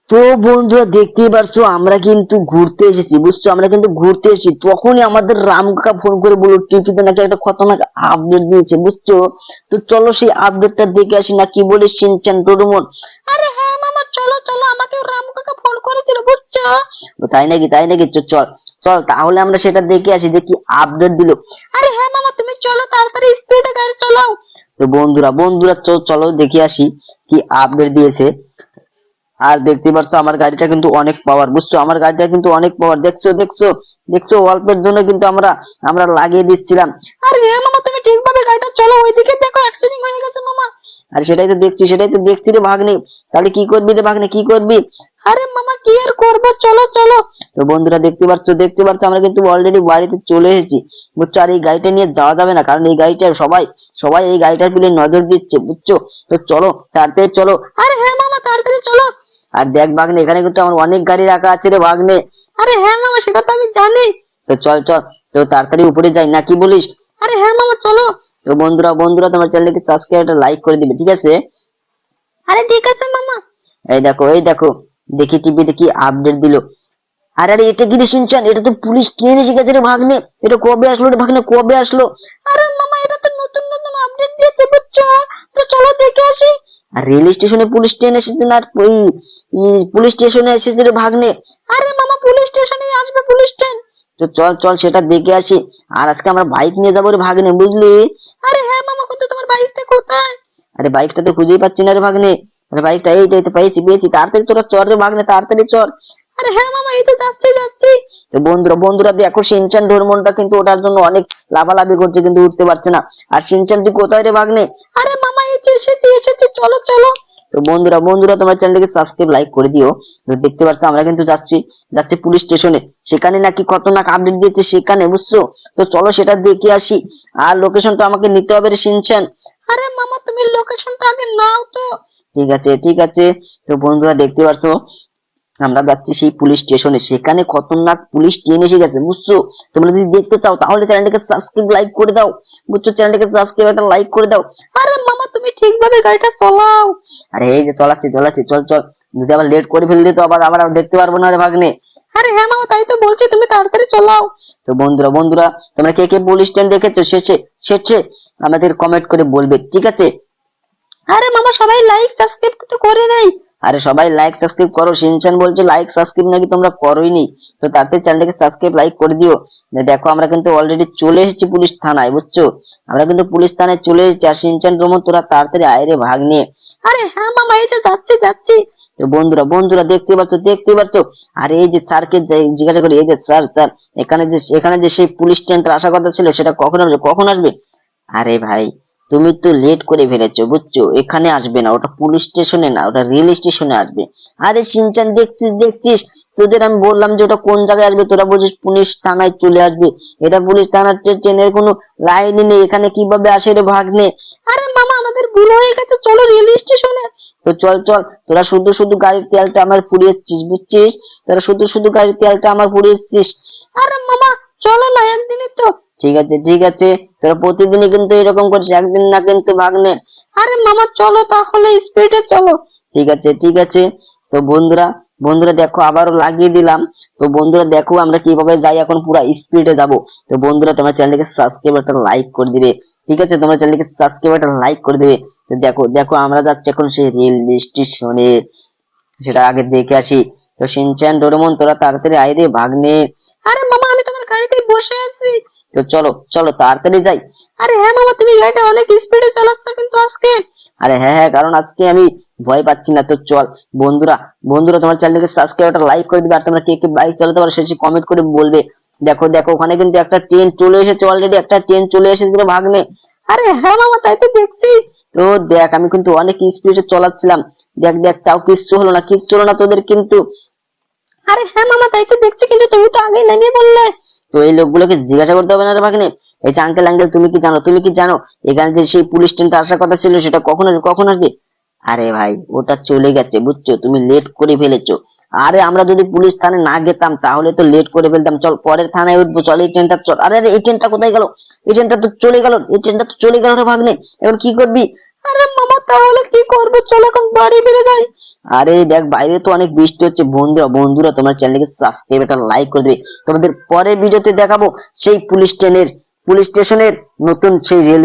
তো বন্ধুরা দেখতেই পারছো আমরা কিন্তু ঘুরতে এসেছি, বুঝছো? আমরা কিন্তু ঘুরতে এসেছি, তখনই আমাদের রাম কাকা ফোন করে বললো টিভিতে নাকি একটা খতরনাক আপডেট দিয়েছে, বুঝছো? তো চলো সেই আপডেটটা দেখে আসি, না কি বলিস শিনচান ডোরেমন? আরে হ্যাঁ মামা, চলো চলো, আমাকে রামু কাকা ফোন করেছিল বুঝছো। তাই নাকি? তাই নাকি? চল চল তাহলে আমরা সেটা দেখে আসি যে কি আপডেট দিল। আরে হ্যাঁ মামা, তুমি চলো তাড়াতাড়ি স্পিডে গাড়ি চালাও। তো বন্ধুরা বন্ধুরা চলো দেখে আসি কি আপডেট দিয়েছে। আর দেখতে পাচ্ছ আমার গাড়িটা কিন্তু অনেক পাওয়ার, বুঝছো? আমার গাড়িটা কিন্তু অনেক পাওয়ার, দেখছো দেখছো দেখছো? অল্পের জন্য কিন্তু আমরা আমরা লাগিয়ে দিচ্ছিলাম। আরে হ্যাঁ মামা, তুমি ঠিকভাবে গাড়িটা চলো, ওইদিকে দেখো অ্যাক্সিডেন্ট হয়ে গেছে মামা। আর সেটাই তো দেখছি রে ভাগ্নে। তাহলে কি করবি রে ভাগ্নে, কি করবি? আরে মামা কি আর করবো, চলো চলো। তো বন্ধুরা দেখতে পাচ্ছ আমরা কিন্তু অলরেডি বাড়িতে চলে এসেছি, বুঝছো? আর এই গাড়িটা নিয়ে যাওয়া যাবে না, কারণ এই গাড়িটা সবাই সবাই এই গাড়িটার পিছনে নজর দিচ্ছে, বুঝছো? তো চলো তাড়াতাড়ি চলো। আরে হ্যাঁ মামা, তাড়াতাড়ি চলো। আর দেখ ভাগ্নে, এখানে কিন্তু আমার অনেক গাড়ি রাখা আছে রে ভাগ্নে। আরে হ্যাঁ মামা, সেটা তো আমি জানি। তো চল তো তাড়াতাড়ি উপরে যাই, না কি বলিস? আরে হ্যাঁ মামা, চলো। তো বন্ধুরা তোমার চ্যানেলকে সাবস্ক্রাইব একটা লাইক করে দিবে, ঠিক আছে? আরে ঠিক আছে মামা। এই দেখো দেখি টিভিতে কি আপডেট দিল। আরে আরে এটা কি রে শুনছেন? এটা তো পুলিশ ট্রেন এসে গেছে রে ভাগ্নে। এটা কবে আসলো রে ভাগ্নে, কবে আসলো? আরে মামা, এটা তো নতুন নতুন আপডেট দিয়েছে বুঝছো, তো চলো দেখে আসি। আর রেল স্টেশনে পুলিশ ট্রেন এসেছে না? আর ওই পুলিশ স্টেশনে এসেছে রে ভাগ্নে। আরে মামা, পুলিশ স্টেশনে আসবে পুলিশ ট্রেন। তো চল সেটা দেখে আসি। আর আজকে আমরা বাইক নিয়ে যাবো রে ভাগ্নে, বুঝলি? আরে হ্যাঁ মামা, কত তোমার বাইকটা কোথায়? আরে বাইকটা তো খুঁজেই পাচ্ছি না রে ভাগ্নে। আরে বাইকটা এই তো পেয়েছি। তাড়াতাড়ি তোরা চল রে ভাগ্নে, তাড়াতাড়ি চল। আরে হ্যাঁ মামা, এই তো যাচ্ছি যাচ্ছি। তো বন্ধুরা দেখো শিনচান ডোরেমনটা কিন্তু ওটার জন্য অনেক লাফালাফি করছে, কিন্তু উঠতে পারছে না। আর শিনচান তুই কোথায় রে ভাগ্নে? আরে মামা, এই যে এসেছি, চলো চলো। তো বন্ধুরা তোমার চ্যানেলটিকে সাবস্ক্রাইব লাইক করে দিও। তো দেখতে পাচ্ছ আমরা কিন্তু যাচ্ছি পুলিশ স্টেশনে। সেখানে নাকি খতরনাক আপডেট দিয়েছে সেখানে, বুঝছো? তো চলো সেটা দেখে আসি। আর লোকেশনটা আমাকে নিতে হবে রে শিনচান। আরে মামা, তুমি লোকেশনটা আগে নাও তো। ঠিক আছে। তো বন্ধুরা দেখতে পাচ্ছ আমরা যাচ্ছি সেই পুলিশ স্টেশনে, সেখানে খতরনাক পুলিশ ট্রেন এসে গেছে, বুঝছো? তোমরা যদি দেখতে চাও তাহলে চ্যানেলটাকে সাবস্ক্রাইব লাইক করে দাও, বুঝছো? চ্যানেলটাকে সাবস্ক্রাইব একটা লাইক করে দাও। আরে মামা, তুমি ঠিকভাবে গাড়িটা চালাও। আরে এই যে চালাচ্ছি, চল। যদি আবার লেট করে ফেললি তো আবার আবার দেখতে পারবো না রে ভাগ্নে। আরে হ্যাঁ মামা, তাই তো বলছি, তুমি তাড়াতাড়ি চালাও। তো বন্ধুরা তোমরা কে কে পুলিশ ট্রেন দেখেছো শেষে আমাদের কমেন্ট করে বলবে, ঠিক আছে? আরে মামা, সবাই লাইক সাবস্ক্রাইব তো করে দেয়। আরে সবাই লাইক সাবস্ক্রাইব করো, শিনচান বলছে লাইক সাবস্ক্রাইব নাকি তোমরা করোইনি। তো তাড়াতাড়ি চ্যানেলটাকে সাবস্ক্রাইব লাইক করে দিও। দেখো আমরা কিন্তু অলরেডি চলে এসেছি পুলিশ থানায়, বুঝছো? আমরা কিন্তু পুলিশ থানায় চলে এসেছি। আর শিনচান ডোরেমন তোরা তাড়াতাড়ি আয় রে ভাগ্নে। আরে হ্যাঁ মামা, এই যে যাচ্ছি। তো বন্ধুরা দেখতে পাচ্ছ। আর এই যে স্যারকে জিজ্ঞাসা করি, এই যে স্যার এখানে যে সেই পুলিশ ট্রেনটা আসার কথা ছিল সেটা কখন আসবে? আরে ভাই তুমি তো লেট করে ফেলেছো, বুঝছো? এখানে আসবে না, ওটা পুলিশ স্টেশনে না, ওটা রেল স্টেশনে আসবে। আরে শিনচান দেখছিস তোদের আমি বললাম যে ওটা কোন জায়গায় আসবে, তোরা বলছিস পুলিশ থানায় চলে আসবে। এটা পুলিশ থানার ট্রেনের কোনো লাইনই নেই, এখানে কিভাবে আসে রে ভাগ্নে? আরে মামা, আমাদের ভুল হয়ে গেছে, চলো রেল স্টেশনে। তো চল তোরা শুধু গাড়ির তেলটা আমার পুড়িয়েছিস, বুঝছিস? তোরা শুধু গাড়ির তেলটা আমার পুড়িয়েছিস। আরে মামা, চলো না, একদিনই তো। ঠিক আছে তোরা প্রতিদিনই কিন্তু এরকম করিস, একদিন না কিন্তু ভাগ্নে। আরে মামা চলো তাহলে, স্পিডে চলো। ঠিক আছে। তো বন্ধুরা দেখো আবারও লাগিয়ে দিলাম। তো বন্ধুরা দেখো আমরা কিভাবে যাই, এখন পুরো স্পিডে যাব। তো বন্ধুরা তোমার চ্যানেলকে সাবস্ক্রাইব একটা লাইক করে দিবে, ঠিক আছে? তোমার চ্যানেলকে সাবস্ক্রাইব একটা লাইক করে দিবে। তো দেখো আমরা যাচ্ছি এখন সেই রেল স্টেশনে, সেটা আগে দেখে আসি। তো শিনচান ডোরেমন তোরা তাড়াতাড়ি আয় রে ভাগ্নে। আরে মামা, আমি তোমার গাড়িতেই বসে আছি। তো চলো তাড়াতাড়ি যাই। আরে হ্যাঁ মামা, তুমি গাড়িটা অনেক স্পিডে চালাচ্ছ কিন্তু আজকে। আরে হ্যাঁ, কারণ আজকে আমি ভয় পাচ্ছি না। তো চল বন্ধুরা তোমার চ্যানেলকে সাবস্ক্রাইব একটা লাইক করে দিবে। আর তোমরা কে কে বাইক চালাতে পারো সেটা কমেন্ট করে বলবে। দেখো ওখানে কিন্তু একটা ট্রেন চলে এসেছে, অলরেডি একটা ট্রেন চলে এসেছে রে ভাগ্নে। আরে হ্যাঁ মামা, তাই তো দেখছি। তো দেখ আমি কিন্তু অনেক স্পিডে চালাচ্ছিলাম, দেখ তাও কিচ্ছু হলো না তোদের কিন্তু। আরে হ্যাঁ মামা, তাই তো দেখছি, কিন্তু তুমি তো আগে নেমে বললে। তো এই লোকগুলোকে জিজ্ঞাসা করতে হবে না রে ভাগ্নে? এই যে আঙ্কেল তুমি কি জানো এখানে যে সেই পুলিশ ট্রেনটা আসার কথা ছিল সেটা কখন আসবে? আরে ভাই ওটা চলে গেছে, বুঝছো? তুমি লেট করে ফেলেছো। আরে আমরা যদি পুলিশ থানায় না গেতাম তাহলে তো লেট করে ফেলতাম। চল পরের থানায় উঠবো, চল এই ট্রেনটা চল। আরে এই ট্রেনটা কোথায় গেল? এই ট্রেনটা তো চলে গেল রে ভাগ্নে, এখন কি করবি? আরে মামা তাহলে কি করবে, চলো এখন বাড়ি ফিরে যাই। আরে দেখ বাইরে তো অনেক বৃষ্টি হচ্ছে। বন্ধুরা বন্ধুরা তোমার চ্যানেলকে সাবস্ক্রাইব একটা লাইক করে দিবে। তোমাদের পরের ভিডিওতে দেখাবো সেই পুলিশ স্টেশনের নতুন সেই রেল